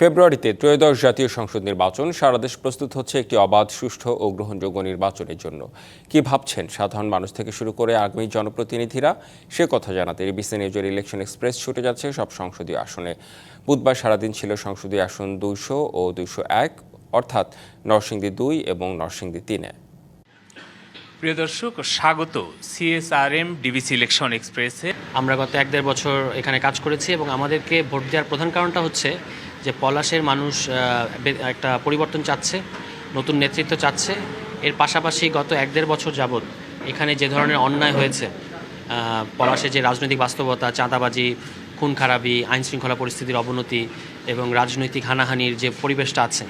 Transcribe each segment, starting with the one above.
ফেব্রুয়ারিতে ত্রয়োদশ জাতীয় সংসদ নির্বাচন। সারা দেশ প্রস্তুত হচ্ছে একটি অবাধ, সুষ্ঠু ও গ্রহণযোগ্য নির্বাচনের জন্য। কি ভাবছেন সাধারণ মানুষ থেকে শুরু করে আগামী জনপ্রতিনিধিরা, সে কথা জানাতে এবিসি নিউজের ইলেকশন এক্সপ্রেস ছুটে যাচ্ছে সব সংসদীয় আসনে। বুধবার সারাদিন ছিল সংসদীয় আসন 200 ও 201, অর্থাৎ নরসিংদী 2 এবং নরসিংদী 3-এ। প্রিয় দর্শক, স্বাগত সিএসআরএম ডিবিসি ইলেকশন এক্সপ্রেসে। আমরা গত 1-1.5 বছর এখানে কাজ করেছি এবং আমাদেরকে ভোট দেওয়ার প্রধান কারণটা হচ্ছে যে পলাশের মানুষ একটা পরিবর্তন চাচ্ছে, নতুন নেতৃত্ব চাচ্ছে। এর পাশাপাশি গত 1-1.5 বছর যাবৎ এখানে যে ধরনের অন্যায় হয়েছে, পলাশের যে রাজনৈতিক বাস্তবতা, চাঁদাবাজি, খুন খারাপি, আইনশৃঙ্খলা পরিস্থিতির অবনতি এবং রাজনৈতিক হানাহানির যে পরিবেশটা আছে,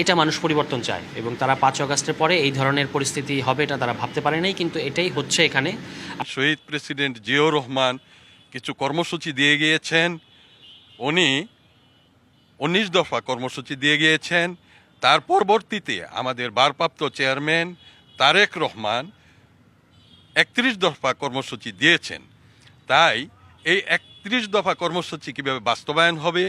এটা মানুষ পরিবর্তন চায় এবং তারা 5 আগস্টের পরে এই ধরনের পরিস্থিতি হবে এটা তারা ভাবতে পারে নাই, কিন্তু এটাই হচ্ছে এখানে। শহীদ প্রেসিডেন্ট জিয়াউর রহমান কিছু কর্মসূচি দিয়ে গিয়েছেন। উনি 19 দফা কর্মসূচি দিয়ে গিয়েছেন। তার পরবর্তীতে আমাদের ভারপ্রাপ্ত চেয়ারম্যান তারেক রহমান 31 দফা কর্মসূচি দিয়েছেন। তাই এই 31 দফা কর্মসূচি কীভাবে বাস্তবায়ন হবে,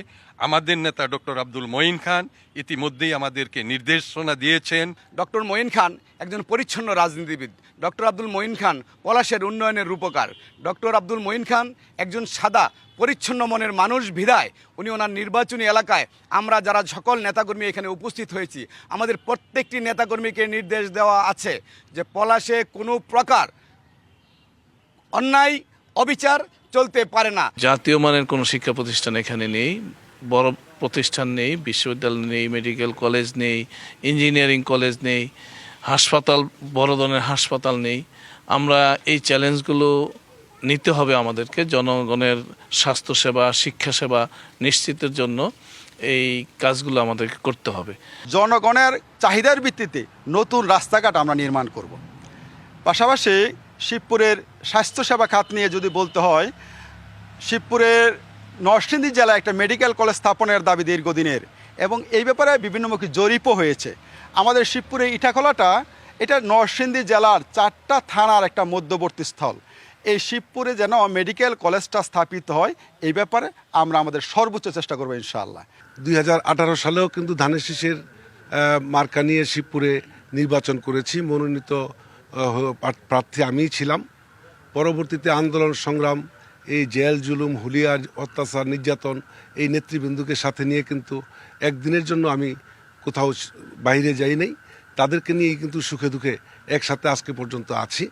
আমাদের নেতা ডক্টর আব্দুল মঈন খান ইতিমধ্যেই আমাদেরকে নির্দেশনা দিয়েছেন। ডক্টর মঈন খান একজন পরিচ্ছন্ন রাজনীতিবিদ। ডক্টর আব্দুল মঈন খান পলাশের উন্নয়নের রূপকার। ডক্টর আব্দুল মঈন খান একজন সাদা পরিচ্ছন্ন মনের মানুষ বিধায় উনি ওনার নির্বাচনী এলাকায় আমরা যারা সকল নেতাকর্মী এখানে উপস্থিত হয়েছি, আমাদের প্রত্যেকটি নেতাকর্মীকে নির্দেশ দেওয়া আছে যে পলাশে কোনো প্রকার অন্যায় অবিচার চলতে পারে না। জাতীয় মানের কোনো শিক্ষা প্রতিষ্ঠান এখানে নেই, বড় প্রতিষ্ঠান নেই, বিশ্ববিদ্যালয় নেই, মেডিকেল কলেজ নেই, ইঞ্জিনিয়ারিং কলেজ নেই, হাসপাতাল, বড় ধরনের হাসপাতাল নেই। আমরা এই চ্যালেঞ্জগুলো নিতে হবে আমাদেরকে। জনগণের স্বাস্থ্যসেবা, শিক্ষাসেবা নিশ্চিতের জন্য এই কাজগুলো আমাদেরকে করতে হবে। জনগণের চাহিদার ভিত্তিতে নতুন রাস্তাঘাট আমরা নির্মাণ করব। পাশাপাশি শিবপুরের স্বাস্থ্যসেবা খাত নিয়ে যদি বলতে হয়, শিবপুরের নরসিংদী জেলায় একটা মেডিকেল কলেজ স্থাপনের দাবি দীর্ঘদিনের এবং এই ব্যাপারে বিভিন্নমুখী জরিপও হয়েছে। আমাদের শিবপুরে ইটাখোলাটা এটা নরসিংদী জেলার 4টা থানার একটা মধ্যবর্তী স্থল। এই শিবপুরে যেন মেডিকেল কলেজটা স্থাপিত হয়, এই ব্যাপারে আমরা আমাদের সর্বোচ্চ চেষ্টা করবো ইনশাআল্লাহ। 2018 সালেও কিন্তু ধানের শীষের মার্কা নিয়ে শিবপুরে নির্বাচন করেছি। মনোনীত প্রার্থী আমিই ছিলাম। পরবর্তীতে আন্দোলন সংগ্রাম, এই জেল জুলুম, হুলিয়ার অত্যাচার, নির্যাতন, এই নেতৃবৃন্দকে সাথে নিয়ে কিন্তু একদিনের জন্য আমি কোথাও বাইরে যাই নাই। তাদেরকে নিয়েই কিন্তু সুখে দুঃখে একসাথে আজকে পর্যন্ত আছি।